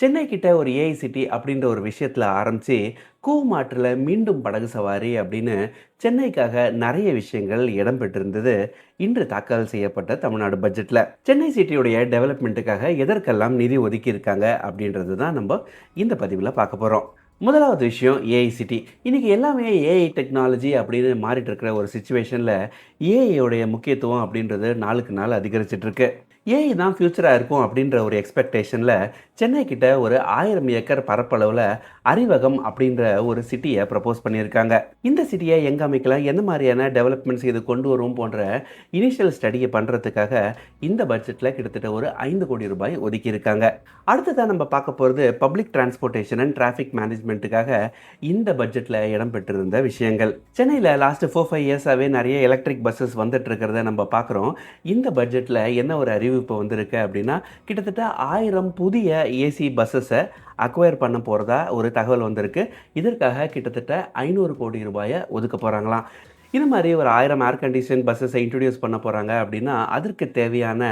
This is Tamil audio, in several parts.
சென்னை கிட்ட ஒரு ஏஐ சிட்டி அப்படின்ற ஒரு விஷயத்துல ஆரம்பிச்சு, கூவமாற்றுல மீண்டும் படகு சவாரி அப்படின்னு சென்னைக்காக நிறைய விஷயங்கள் இடம் பெற்றிருந்தது. இன்று தாக்கல் செய்யப்பட்ட தமிழ்நாடு பட்ஜெட்ல சென்னை சிட்டியுடைய டெவலப்மெண்ட்டுக்காக எதற்கெல்லாம் நிதி ஒதுக்கி இருக்காங்க அப்படின்றது தான் நம்ம இந்த பதிவில் பார்க்க போறோம். முதலாவது விஷயம் ஏஐ சிட்டி. இன்னைக்கு எல்லாமே ஏஐ டெக்னாலஜி அப்படின்னு மாறிட்டு இருக்கிற ஒரு சுச்சுவேஷனில் ஏஐயோடைய முக்கியத்துவம் அப்படின்றது நாளுக்கு நாள் அதிகரிச்சிட்டு இருக்கு. ஏஐ தான் ஃபியூச்சராக இருக்கும் அப்படின்ற ஒரு எக்ஸ்பெக்டேஷனில் சென்னை கிட்ட ஒரு 1000 ஏக்கர் பரப்பளவில் அறிவகம் அப்படின்ற ஒரு சிட்டியை ப்ரப்போஸ் பண்ணியிருக்காங்க. இந்த சிட்டியை எங்கே அமைக்கலாம், எந்த மாதிரியான டெவலப்மெண்ட்ஸ் இது கொண்டு வரும் போன்ற இனிஷியல் ஸ்டடியை பண்ணுறதுக்காக இந்த பட்ஜெட்டில் கிட்டத்தட்ட ஒரு 5 கோடி ரூபாய் ஒதுக்கியிருக்காங்க. அடுத்ததான் நம்ம பார்க்க போகிறது பப்ளிக் டிரான்ஸ்போர்ட்டேஷன் அண்ட் டிராஃபிக் மேனேஜ்மெண்ட்டுக்காக இந்த பட்ஜெட்டில் இடம்பெற்றிருந்த விஷயங்கள். சென்னையில் லாஸ்ட் 4-5 இயர்ஸாகவே நிறைய எலக்ட்ரிக் பஸ்ஸஸ் வந்துட்டு இருக்கிறத நம்ம பார்க்குறோம். இந்த பட்ஜெட்டில் என்ன ஒரு அறிவிப்பு வந்திருக்கு அப்படின்னா, கிட்டத்தட்ட 1000 புதிய ஏசி பஸ்ஸஸை அக்வயர் பண்ண போகிறதா ஒரு தகவல் வந்திருக்கு. இதற்காக கிட்டத்தட்ட 500 கோடி ரூபாயை ஒதுக்க போகிறாங்களாம். இது மாதிரி ஒரு 1000 ஏர் கண்டிஷன் பஸ்ஸஸை இன்ட்ரடியூஸ் பண்ண போகிறாங்க அப்படின்னா, அதற்கு தேவையான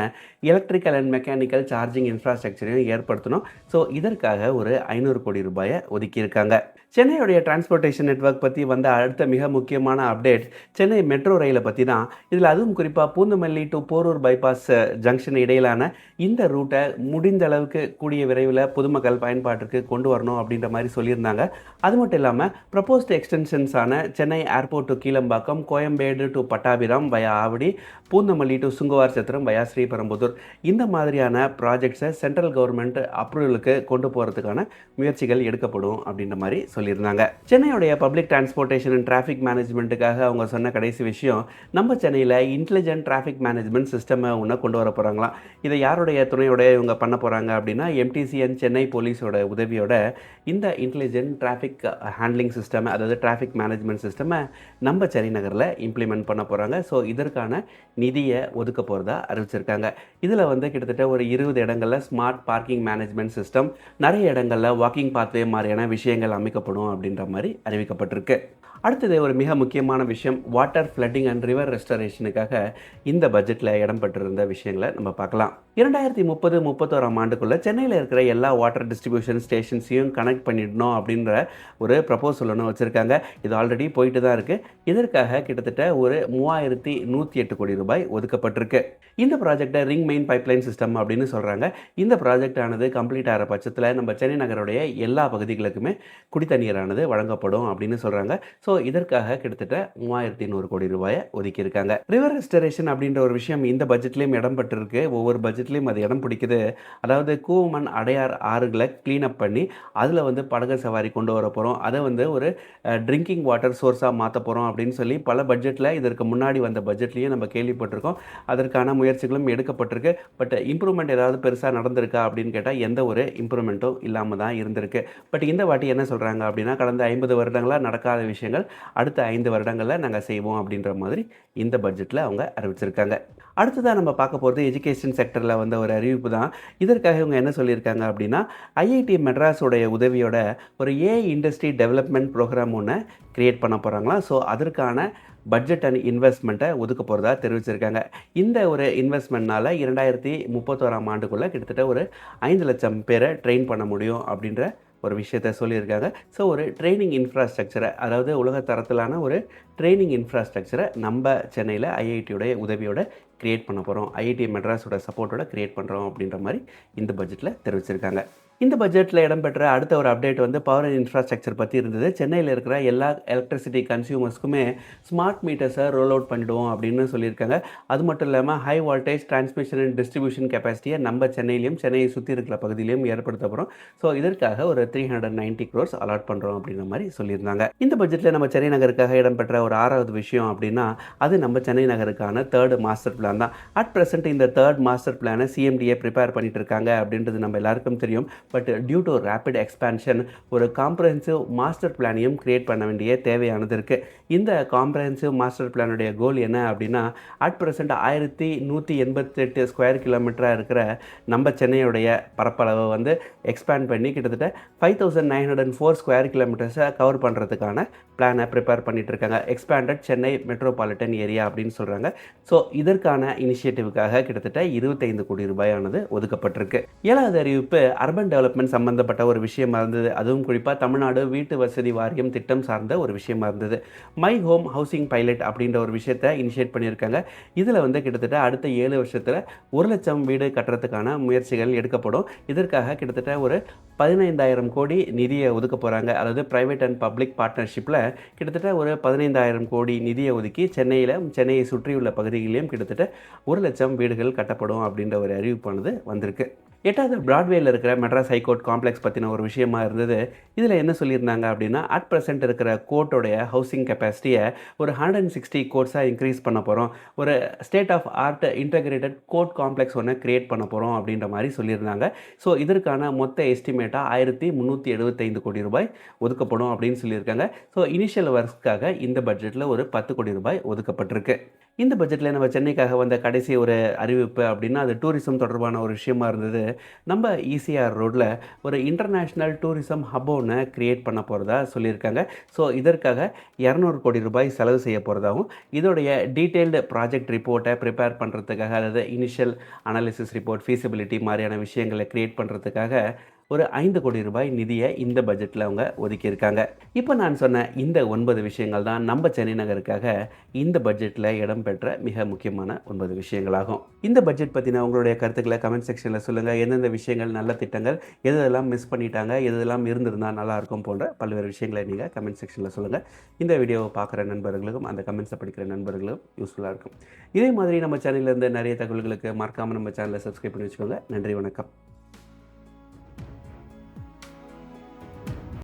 எலக்ட்ரிக்கல் அண்ட் மெக்கானிக்கல் சார்ஜிங் இன்ஃப்ராஸ்ட்ரக்சரையும் ஏற்படுத்தணும். ஸோ இதற்காக ஒரு 500 கோடி ரூபாயை ஒதுக்கியிருக்காங்க. சென்னையுடைய டிரான்ஸ்போர்ட்டேஷன் நெட்வொர்க் பற்றி வந்த அடுத்த மிக முக்கியமான அப்டேட் சென்னை மெட்ரோ ரயிலை பற்றி தான். இதில் அதுவும் குறிப்பாக Poonamallee to Porur bypass junction இடையிலான இந்த ரூட்டை முடிந்த அளவுக்கு கூடிய விரைவில் பொதுமக்கள் பயன்பாட்டிற்கு கொண்டு வரணும் அப்படின்ற மாதிரி சொல்லியிருந்தாங்க. அது மட்டும் இல்லாமல் ப்ரப்போஸ்ட் எக்ஸ்டென்ஷன்ஸான Chennai airport to Kilambakkam, Koyambedu to Pattabiram via Avadi, Poonamallee to Sunguvar Chatram via Sriperumbudur, இந்த மாதிரியான ப்ராஜெக்ட்ஸை சென்ட்ரல் கவர்மெண்ட் அப்ரூவலுக்கு கொண்டு போகிறதுக்கான முயற்சிகள் எடுக்கப்படும் அப்படின்ற மாதிரி சொல்லியிருந்தாங்க. சென்னையுடைய பப்ளிக் டிரான்ஸ்போர்ட்டேஷன் அண்ட் டிராஃபிக் மேனேஜ்மெண்ட்டுக்காக அவங்க சொன்ன கடைசி விஷயம், நம்ம சென்னையில் இன்டெலிஜென்ட் டிராஃபிக் மேனேஜ்மெண்ட் சிஸ்டம் ஒன்று கொண்டு வர போகிறாங்களாம். இதை யாருடைய துணையோட இவங்க பண்ண போகிறாங்க அப்படின்னா, எம்டிசிஎன் சென்னை போலீஸோட உதவியோட இந்த இன்டெலிஜென்ட் டிராஃபிக் ஹேண்ட்லிங் சிஸ்டம், அதாவது டிராஃபிக் மேனேஜ்மெண்ட் சிஸ்டமை நம்ம சென்னை நகரில் இம்ப்ளிமெண்ட் பண்ண போகிறாங்க. ஸோ இதற்கான நிதியை ஒதுக்க போகிறதா அறிவிச்சிருக்காங்க. இதில் கிட்டத்தட்ட ஒரு 20 இடங்களில் ஸ்மார்ட் பார்க்கிங் மேனேஜ்மெண்ட் சிஸ்டம், நிறைய இடங்களில் வாக்கிங் பாத்வே மாதிரியான விஷயங்கள் அமைக்கப்படும் அப்படின்ற மாதிரி அறிவிக்கப்பட்டிருக்கு. அடுத்தது ஒரு மிக முக்கியமான விஷயம், வாட்டர் ஃப்ளட்டிங் அண்ட் ரிவர் ரெஸ்டரேஷனுக்காக இந்த பட்ஜெட்டில் இடம்பெற்றிருந்த விஷயங்களை நம்ம பார்க்கலாம். 2030-31ஆம் ஆண்டுக்குள்ளே சென்னையில் இருக்கிற எல்லா வாட்டர் டிஸ்ட்ரிபியூஷன் ஸ்டேஷன்ஸையும் கனெக்ட் பண்ணிடணும் அப்படின்ற ஒரு ப்ரப்போசல் ஒன்று வச்சுருக்காங்க. இது ஆல்ரெடி போயிட்டு தான் இருக்குது. இதற்காக கிட்டத்தட்ட ஒரு 3108 கோடி ரூபாய் ஒதுக்கப்பட்டிருக்கு. இந்த ப்ராஜெக்டை ரிங் மெயின் பைப்லைன் சிஸ்டம் அப்படின்னு சொல்கிறாங்க. இந்த ப்ராஜெக்ட் ஆனது கம்ப்ளீட் ஆகிற பட்சத்தில் நம்ம சென்னை நகருடைய எல்லா பகுதிகளுக்குமே குடித்தண்ணீரானது வழங்கப்படும் அப்படின்னு சொல்கிறாங்க. ஸோ இதற்காக கிட்டத்தட்ட 3100 கோடி ரூபாயை ஒதுக்கியிருக்காங்க. ரிவர் ரெஸ்டரேஷன் அப்படின்ற ஒரு விஷயம் இந்த பட்ஜெட்லேயும் இடம் பெற்றிருக்கு. ஒவ்வொரு பட்ஜெட்லேயும் அது இடம் பிடிக்குது. அதாவது கூவமன் அடையார் ஆறுகளை க்ளீன் அப் பண்ணி அதில் படகு சவாரி கொண்டு வர போகிறோம், அதை ஒரு ட்ரிங்கிங் வாட்டர் சோர்ஸாக மாற்ற போகிறோம் அப்படின்னு சொல்லி பல பட்ஜெட்டில் இதற்கு முன்னாடி வந்த பட்ஜெட்லேயும் நம்ம கேள்விப்பட்டிருக்கோம். அதற்கான முயற்சிகளும் எடுக்கப்பட்டிருக்கு. பட் இம்ப்ரூவ்மெண்ட் ஏதாவது பெருசாக நடந்திருக்கா அப்படின்னு கேட்டால் எந்த ஒரு இம்ப்ரூவ்மெண்ட்டும் இல்லாமல் தான் இருந்திருக்கு. பட் இந்த வாட்டி என்ன சொல்கிறாங்க அப்படின்னா, கடந்த 50 வருடங்களாக நடக்காத விஷயங்கள் அடுத்த 5 வருடங்களில் நாங்கள் செய்வோம் அப்படின்ற மாதிரி இந்த பட்ஜெட்டில் அவங்க அறிவிச்சிருக்காங்க. அடுத்ததாக நம்ம பார்க்க போகிறது எஜுகேஷன் செக்டரில் வந்த ஒரு அறிவிப்பு தான். இதற்காக இவங்க என்ன சொல்லியிருக்காங்க அப்படின்னா, ஐஐடி மெட்ராஸோடைய உதவியோட ஒரு ஏஐ இண்டஸ்ட்ரி டெவலப்மெண்ட் ப்ரோக்ராம் ஒன்று கிரியேட் பண்ண போகிறாங்களாம். ஸோ அதற்கான பட்ஜெட் அண்ட் இன்வெஸ்ட்மெண்ட்டை ஒதுக்க போகிறதா தெரிவிச்சிருக்காங்க. இந்த ஒரு இன்வெஸ்ட்மெண்ட்னால் 2031ஆம் ஆண்டுக்குள்ளே கிட்டத்தட்ட ஒரு 5 லட்சம் பேரை ட்ரெயின் பண்ண முடியும் அப்படின்ற ஒரு விஷயத்தை சொல்லியிருக்காங்க. ஸோ ஒரு ட்ரைனிங் இன்ஃப்ராஸ்ட்ரக்சரை, அதாவது உலகத்தரத்திலான ஒரு ட்ரைனிங் இன்ஃப்ராஸ்ட்ரக்சரை நம்ம சென்னையில் ஐஐடியோடைய உதவியோட கிரியேட் பண்ண போகிறோம், ஐஐடி மெட்ராஸோட சப்போர்ட்டோட கிரியேட் பண்ணுறோம் அப்படின்ற மாதிரி இந்த பட்ஜெட்டில் தெரிவிச்சிருக்காங்க. இந்த பட்ஜெட்டில் இடம்பெற்ற அடுத்த ஒரு அப்டேட் பவர் அண்ட் இன்ஃப்ராஸ்ட்ரக்சர் பற்றி இருந்தது. சென்னையில் இருக்கிற எல்லா எலக்ட்ரிசிட்டி கன்சியூமர்ஸ்க்குமே ஸ்மார்ட் மீட்டர்ஸை ரோல் அவுட் பண்ணிடுவோம் அப்படின்னு சொல்லியிருக்காங்க. அது மட்டும் இல்லாமல் high voltage transmission and distribution கெப்பாசிட்டியை நம்ம சென்னையிலையும் சென்னையை சுற்றி இருக்கிற பகுதியிலையும் ஏற்படுத்த போகிறோம். ஸோ இதற்காக ஒரு 390 crores அலாட் பண்ணுறோம் அப்படின்ற மாதிரி சொல்லியிருந்தாங்க. இந்த பட்ஜெட்டில் நம்ம சென்னை நகருக்காக இடம்பெற்ற ஒரு 6வது விஷயம் அப்படின்னா, அது நம்ம சென்னை நகருக்கான 3rd மாஸ்டர் பிளான் தான். அட் ப்ரெசென்ட் இந்த 3rd மாஸ்டர் பிளானை சிஎம்டிஏ ப்ரிப்பேர் பண்ணிட்டு இருக்காங்க அப்படின்றது நம்ம எல்லாருக்கும் தெரியும். But due to rapid expansion ஒரு காம்ப்ரஹென்சிவ் மாஸ்டர் பிளானையும் கிரியேட் பண்ண வேண்டிய தேவையானது இருக்குது. இந்த காம்ப்ரஹென்சிவ் மாஸ்டர் பிளானுடைய கோல் என்ன அப்படின்னா, அட் ப்ரெசென்ட் 1188 ஸ்கொயர் கிலோமீட்டராக இருக்கிற நம்ம சென்னையுடைய பரப்பளவை எக்ஸ்பேண்ட் பண்ணி கிட்டத்தட்ட 5904 ஸ்கொயர் கிலோமீட்டர்ஸை கவர் பண்ணுறதுக்கான பிளானை ப்ரிப்பேர் பண்ணிட்டு இருக்காங்க. எக்ஸ்பேண்டட் சென்னை மெட்ரோபாலிட்டன் ஏரியா அப்படின்னு சொல்கிறாங்க. ஸோ இதற்கான இனிஷியேட்டிவுக்காக கிட்டத்தட்ட 25 கோடி ரூபாயானது ஒதுக்கப்பட்டிருக்கு. 7வது அறிவிப்பு, அர்பன் டெவலப்மெண்ட் சம்மந்தப்பட்ட ஒரு விஷயமா இருந்தது. அதுவும் குறிப்பாக தமிழ்நாடு வீட்டு வசதி வாரியம் திட்டம் சார்ந்த ஒரு விஷயமா இருந்தது. மை ஹோம் ஹவுசிங் பைலட் அப்படின்ற ஒரு விஷயத்தை இனிஷியேட் பண்ணியிருக்காங்க. இதில் வந்து கிட்டத்தட்ட அடுத்த 7 வருஷத்தில் 1,00,000 வீடு கட்டுறதுக்கான முயற்சிகள் எடுக்கப்படும். இதற்காக கிட்டத்தட்ட ஒரு 15,000 கோடி நிதியை ஒதுக்க போகிறாங்க. அதாவது பிரைவேட் அண்ட் பப்ளிக் பார்ட்னர்ஷிப்பில் கிட்டத்தட்ட ஒரு 15,000 கோடி நிதியை ஒதுக்கி சென்னையை சுற்றியுள்ள பகுதிகளிலும் கிட்டத்தட்ட 1,00,000 வீடுகள் கட்டப்படும் அப்படின்ற ஒரு அறிவிப்பானது வந்திருக்கு. 8வது பிராட்வேயில் இருக்கிற மெட்ராஸ் ஹைகோர்ட் காம்ப்ளெக்ஸ் பற்றின ஒரு விஷயமா இருந்தது. இதில் என்ன சொல்லியிருந்தாங்க அப்படின்னா, அட் ப்ரெசென்ட் இருக்கிற கோர்ட்டோடைய ஹவுசிங் கெப்பாசிட்டியை ஒரு 160 கோர்ட்ஸாக இன்க்ரீஸ் பண்ண போகிறோம். ஒரு state of art integrated court complex ஒன்று கிரியேட் பண்ண போகிறோம் அப்படின்ற மாதிரி சொல்லியிருந்தாங்க. ஸோ இதற்கான மொத்த எஸ்டிமேட்டாக 1,375 கோடி ரூபாய் ஒதுக்கப்படும் அப்படின்னு சொல்லியிருக்காங்க. ஸோ இனிஷியல் ஒர்க்ஸ்க்காக இந்த பட்ஜெட்டில் ஒரு 10 கோடி ரூபாய் ஒதுக்கப்பட்டிருக்கு. இந்த பட்ஜெட்டில் நம்ம சென்னைக்காக வந்த கடைசி ஒரு அறிவிப்பு அப்படின்னா, அது டூரிசம் தொடர்பான ஒரு விஷயமா இருந்தது. நம்ம ஈசிஆர் ரோட்டில் ஒரு இன்டர்நேஷ்னல் டூரிசம் ஹப் ஒன்று கிரியேட் பண்ண போகிறதா சொல்லியிருக்காங்க. ஸோ இதற்காக 200 கோடி ரூபாய் செலவு செய்ய போகிறதாகவும், இதோடைய டீட்டெயில்டு ப்ராஜெக்ட் ரிப்போர்ட்டை ப்ரிப்பேர் பண்ணுறதுக்காக, அதாவது இனிஷியல் அனாலிசிஸ் ரிப்போர்ட், ஃபீசிபிலிட்டி மாதிரியான விஷயங்களை கிரியேட் பண்ணுறதுக்காக ஒரு 5 கோடி ரூபாய் நிதியை இந்த பட்ஜெட்டில் அவங்க ஒதுக்கியிருக்காங்க. இப்போ நான் சொன்ன இந்த 9 விஷயங்கள் தான் நம்ம சென்னை நகருக்காக இந்த பட்ஜெட்டில் இடம்பெற்ற மிக முக்கியமான 9 விஷயங்களாகும். இந்த பட்ஜெட் பற்றின உங்களுடைய கருத்துக்களை கமெண்ட் செக்ஷனில் சொல்லுங்கள். எந்தெந்த விஷயங்கள் நல்ல திட்டங்கள், எதெல்லாம் மிஸ் பண்ணிட்டாங்க, எதெல்லாம் இருந்திருந்தால் நல்லாயிருக்கும் போன்ற பல்வேறு விஷயங்களை நீங்கள் கமெண்ட் செக்ஷனில் சொல்லுங்கள். இந்த வீடியோவை பார்க்குற நண்பர்களுக்கும் அந்த கமெண்ட்ஸை படிக்கிற நண்பர்களுக்கும் யூஸ்ஃபுல்லாக இருக்கும். இதே மாதிரி நம்ம சேனலில் இருந்து நிறைய தகவல்களுக்கு மறக்காமல் நம்ம சேனலை சப்ஸ்கிரைப் பண்ணி வச்சுக்கோங்க. நன்றி, வணக்கம்.